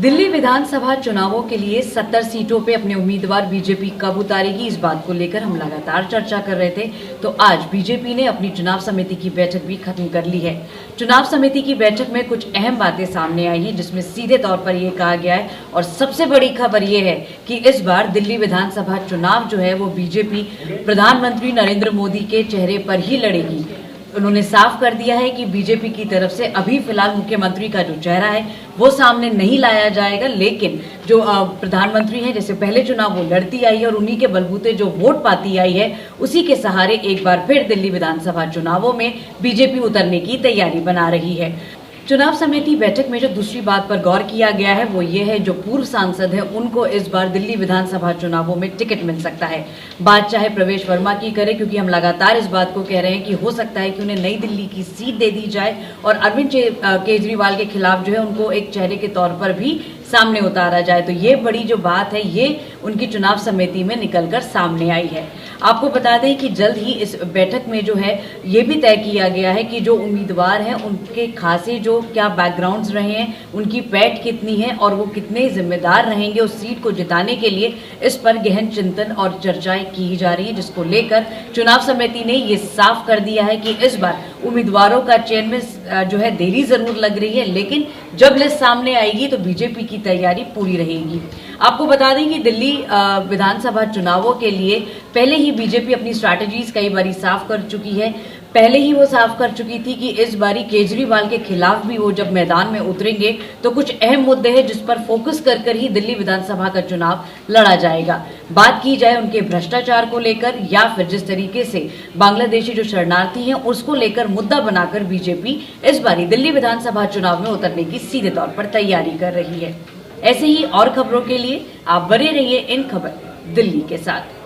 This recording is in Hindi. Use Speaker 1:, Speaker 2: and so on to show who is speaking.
Speaker 1: दिल्ली विधानसभा चुनावों के लिए 70 सीटों पे अपने उम्मीदवार बीजेपी कब उतारेगी, इस बात को लेकर हम लगातार चर्चा कर रहे थे। तो आज बीजेपी ने अपनी चुनाव समिति की बैठक भी खत्म कर ली है। चुनाव समिति की बैठक में कुछ अहम बातें सामने आई हैं, जिसमें सीधे तौर पर यह कहा गया है और सबसे बड़ी खबर यह है कि इस बार दिल्ली विधानसभा चुनाव जो है वो बीजेपी प्रधानमंत्री नरेंद्र मोदी के चेहरे पर ही लड़ेगी। उन्होंने साफ कर दिया है कि बीजेपी की तरफ से अभी फिलहाल मुख्यमंत्री का जो चेहरा है वो सामने नहीं लाया जाएगा, लेकिन जो प्रधानमंत्री हैं, जैसे पहले चुनाव वो लड़ती आई है और उन्हीं के बलबूते जो वोट पाती आई है, उसी के सहारे एक बार फिर दिल्ली विधानसभा चुनावों में बीजेपी उतरने की तैयारी बना रही है। चुनाव समिति बैठक में जो दूसरी बात पर गौर किया गया है वो ये है, जो पूर्व सांसद है उनको इस बार दिल्ली विधानसभा चुनावों में टिकट मिल सकता है। बात चाहे प्रवेश वर्मा की करे, क्योंकि हम लगातार इस बात को कह रहे हैं कि हो सकता है कि उन्हें नई दिल्ली की सीट दे दी जाए और अरविंद केजरीवाल के खिलाफ जो है उनको एक चेहरे के तौर पर भी सामने उतारा जाए। तो ये बड़ी जो बात है ये उनकी चुनाव समिति में निकलकर सामने आई है। आपको बता दें कि जल्द ही इस बैठक में जो है ये भी तय किया गया है कि जो उम्मीदवार हैं उनके खासे जो क्या बैकग्राउंड्स रहे हैं, उनकी पैठ कितनी है और वो कितने जिम्मेदार रहेंगे उस सीट को जिताने के लिए, इस पर गहन चिंतन और चर्चाएं की जा रही है, जिसको लेकर चुनाव समिति ने ये साफ कर दिया है कि इस बार उम्मीदवारों का चयन में जो है देरी जरूर लग रही है, लेकिन जब लिस्ट सामने आएगी तो बीजेपी की तैयारी पूरी रहेगी। आपको बता दें कि दिल्ली विधानसभा चुनावों के लिए पहले ही बीजेपी अपनी स्ट्रैटेजीज कई बारी साफ कर चुकी है। पहले ही वो साफ कर चुकी थी कि इस बारी केजरीवाल के खिलाफ भी वो जब मैदान में उतरेंगे तो कुछ अहम मुद्दे हैं जिस पर फोकस कर ही दिल्ली विधानसभा का चुनाव लड़ा जाएगा। बात की जाए उनके भ्रष्टाचार को लेकर या फिर जिस तरीके से बांग्लादेशी जो शरणार्थी हैं उसको लेकर मुद्दा बनाकर बीजेपी इस बारी दिल्ली विधानसभा चुनाव में उतरने की सीधे तौर पर तैयारी कर रही है। ऐसे ही और खबरों के लिए आप बने रहिए इन खबर दिल्ली के साथ।